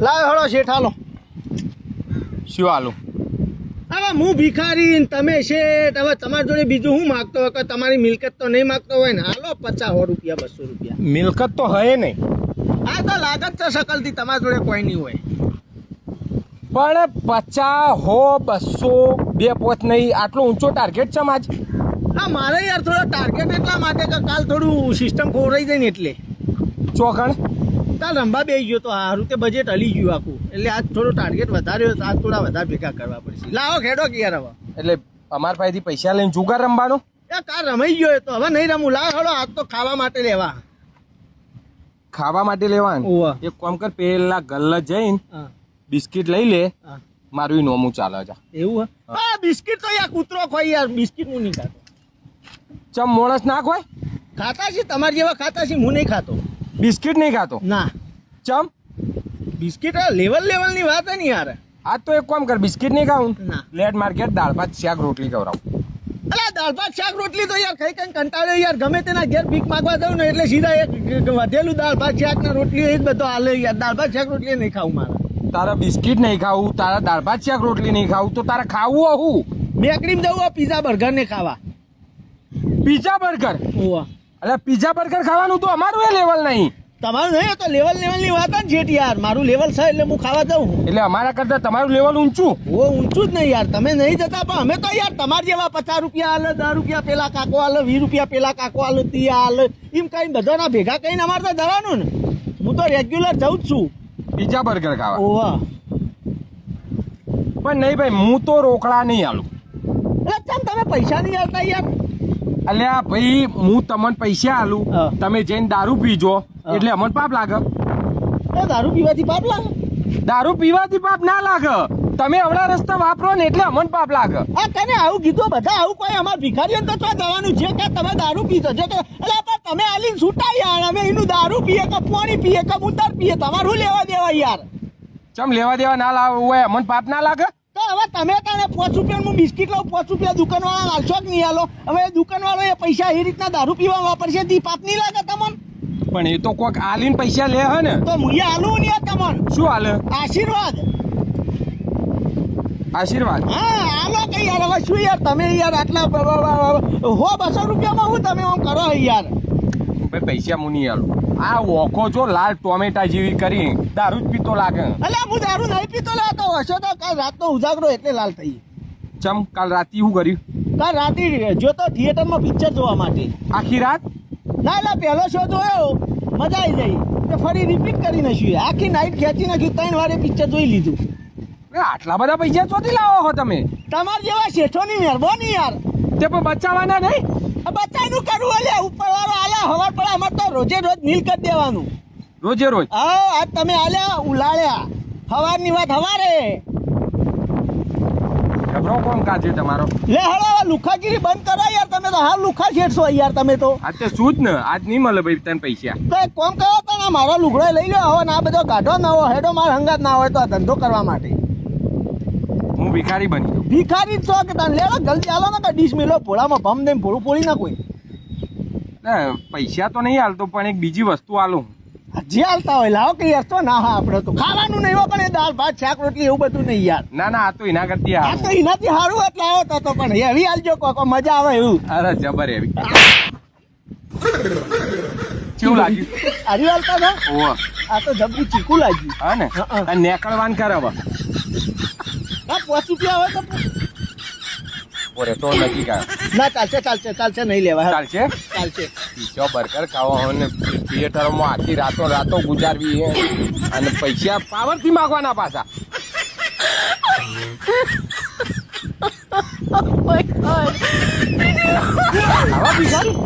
લાવ હળો શેઠ હાલો. શું હાલું? હવે હું ભિખારી તમે શેઠ. હવે તમારી જોડે બીજું હું માગતો હોય કે તમારી મિલકત તો નહીં માગતો હોય ને હાલો 50 રૂપિયા 200 રૂપિયા. મિલકત તો હે નહીં. આ તો લાગત છે શકલથી તમારી જોડે કોઈ નહીં હોય. પણ 50 હો 200 બે પોચ નહીં, આટલો ઊંચો ટાર્ગેટ છે આજ. હા મારે યાર થોડો ટાર્ગેટ એટલા માટે કે કાલ થોડું સિસ્ટમ ખોવરાઈ જાય ને એટલે ચોકણ કાલ રંબા બે ગયો તો સારું તે બજેટ હલી ગયું આખું એટલે આજ થોડો ટાર્ગેટ વધાર્યો તો આજ થોડા વધારે ભેગા કરવા પડશે. લાવો ખેડો કે યાર હવે એટલે અમાર પાસેથી પૈસા લઈને જુગાર રમવાનો. એ કાલ રમાઈ ગયો એ તો હવે નહીં રમું. લાવો હેડો આજ તો ખાવા માટે લેવા. ખાવા માટે લેવાનું. ઓવા એક કામ કર, પેલા ગલ્લા જઈને હા બિસ્કિટ લઈ લે. હા મારું નોમું ચાલે છે. એવું હા બિસ્કિટ તો યાર કૂતરો ખોઈ યાર બિસ્કિટ હું નહીં ખાતો. ચમ મોણસ ના ખોય? ખાતા છે તમારી જેવા ખાતા છે હું નહીં ખાતો. બિસ્કિટ નહીં ખાતો? ના ચમ બિસ્કિટ લેવલની વાત હે ને યાર. આ તો એક કામ કર, બિસ્કિટ નહીં ખાવું ના લેટ માર્કેટ દાળ ભાત શાક રોટલી ખવડાવું. અલા દાળ ભાત શાક રોટલી તો યાર ખાઈ ખાઈને કંટાળ્યો યાર. ગમે તેના ઘેર ભીખ માંગવા જાઉં ને એટલે સીધા એક વધેલું દાળ ભાત શાક ને રોટલી એ જ બધો હાલે યાર. દાળ ભાત શાક રોટલી નહીં ખાવું મારે. તારા બિસ્કિટ નહીં ખાવું, તારા દાળ ભાત શાક રોટલી નહીં ખાવું, તો તારે ખાવું હું બેકરીમાં જવું પીઝા બર્ગર ને ખાવા. Pizza burger? ઓવા એટલે પીઝા બર્ગર ખાવાનું તો અમારું એ લેવલ નહીં. તમારું નહીં તો લેવલની વાત ને જેઠ યાર. મારું લેવલ છે એટલે હું ખાવા જાઉં. એટલે અમારા કરતા તમારું લેવલ ઊંચું. ઓ ઊંચું જ નહીં યાર. તમે નહીં જતા પણ અમે તો યાર તમારા જેવા 50 રૂપિયા હાલે, 10 રૂપિયા પેલા કાકો હાલે, 20 રૂપિયા પેલા કાકો હાલે, 30 હાલે એમ કઈ બધાના ભેગા કહીને અમારે તો જવાનું ને. હું તો રેગ્યુલર જાઉં જ છું પીઝા બર્ગર ખાવા. ઓવા પણ નહીં ભાઈ, હું તો રોકડા નહીં આલું. એટલે ચમ તમે પૈસા નહીં આવતા યાર. અલ્યા ભાઈ, હું તમને પૈસા આલું, હા. તમે જઈને દારૂ પીજો હા. એટલે અમને પાપ લાગે. એ દારૂ પીવાથી પાપ લાગે? દારૂ પીવાથી પાપ ના લાગે, તમે અવળા રસ્તા વાપરો ને એટલે અમને પાપ લાગે. આ કને આવું કીધું બધા આવું કોઈ અમારા ભિખારીઓ તો ચો જવાનું છે કે તમે દારૂ પીતો જો કે એટલે પણ તમે આલીને છૂટા યાર. અમે એનું દારૂ પીએ કે પાણી પીએ કે મુતર પીએ તમારું લેવા દેવા યાર. ચમ લેવા દેવા ના લાવે હોય અમને પાપ ના લાગે? તો હવે તમે તને 5 રૂપિયાનું બિસ્કિટ લો, 5 રૂપિયા દુકાનવાળા હાલશો કે નહીં હાલો? હવે એ દુકાનવાળો એ પૈસા એ રીતના દારૂ પીવા વાપરશે તી પાપ નહીં લાગે તમને? પણ એ તો કોક આલીને પૈસા લે હે ને. તો મુએ હાલું નહીં તમને શું હાલે? આશીર્વાદ. આશીર્વાદ? હા હાલો કે યાર. હવે શું યાર તમે યાર આટલા 200 રૂપિયામાં હું તમે આમ કરો યાર. ભાઈ પૈસા હું નહીં આલું. આ ઓખો જો લાલ ટોમેટા જેવી કરી દારૂ જ પીતો લાગે. અલ્યા હું દારૂ નહીં પીતો લાતો હશો તો કાલ રાતનો ઉજાગરો એટલે લાલ થઈ. ચમ કાલ રાતે શું કર્યું? કાલ રાતે જો તો થિયેટરમાં પિક્ચર જોવા માટે. આખી રાત? ના એટલે પહેલો શો જોયો મજા આવી જાય તો ફરી રિપીટ કરી નાખ્યું. આખી નાઈટ ખેંચી નાખ્યું, 3 વાર પિક્ચર જોઈ લીધું. આટલા બધા પૈસા ચોથી લાવો છો તમે? તમારા જેવા શેઠોની મહેરબાની યાર. તે પણ બચાવવાના નહીં? બચાવનું કરવું એટલે ઉપર વાળો આલ્યા હવાર પડે અમારે તો રોજે રોજ નીલ કરી દેવાનું. રોજે રોજ? હા આજ તમે આલ્યા ઉલાળ્યા. હવારની વાત હવારે. ગભરો કોમ કાઢ્યો તમારો? લે હળો લુખાગીરી બંધ કરો યાર. તમે તો હાલ લુખા શેઠશો યાર તમે તો. આજ તે શું જ ને, આજ નહીં મળે ભાઈ તને પૈસા. તો એક કામ કરો તો ને મારો લુગડો લઈ લો હવે ના બધો કાઢો નવો હેડો માર હંગાત ના હોય તો આ ધંધો કરવા માટે. હું ભિખારી બની જાઉં. ભિખારી જ છો કે તને લેડો જલ્દી આલો ને કે ડીશ મેલો ભોળામાં ભમ દઈને ભોળું પોળી ના કોઈ. પૈસા તો નહીં હાલતો પણ એક બીજી વસ્તુ આલું. જે હાલતા હોય લાવો કે યાર. તો ના હા આપણે તો ખાવાનું નહીં હોય પણ એ દાળ ભાત શાક રોટલી એવું બધું નહીં યાર. ના ના, આ તો એના કરતી આ તો એનાથી સારું એટલે આવો તો પણ એવી હાલજો કોકો મજા આવે એવું. અરે જબર એવી. કેવું લાગ્યું? હારી હાલતા હતા? ઓહ, આ તો જબરી ચીકું લાગ્યું. હા ને. હા. નેકળવાન કરે હવે. હા 5 રૂપિયા હોય તો ઓરે તો નથી કા. ના ચાલશે નહીં લેવા. ચાલશે? ચાલશે. પીઝા બર્ગર ખાવા અને થિયેટરોમાં આખી રાતો ગુજારવી છે અને પૈસા પાવરથી માગવાના પાછા. Oh my god. આવા ભિખારી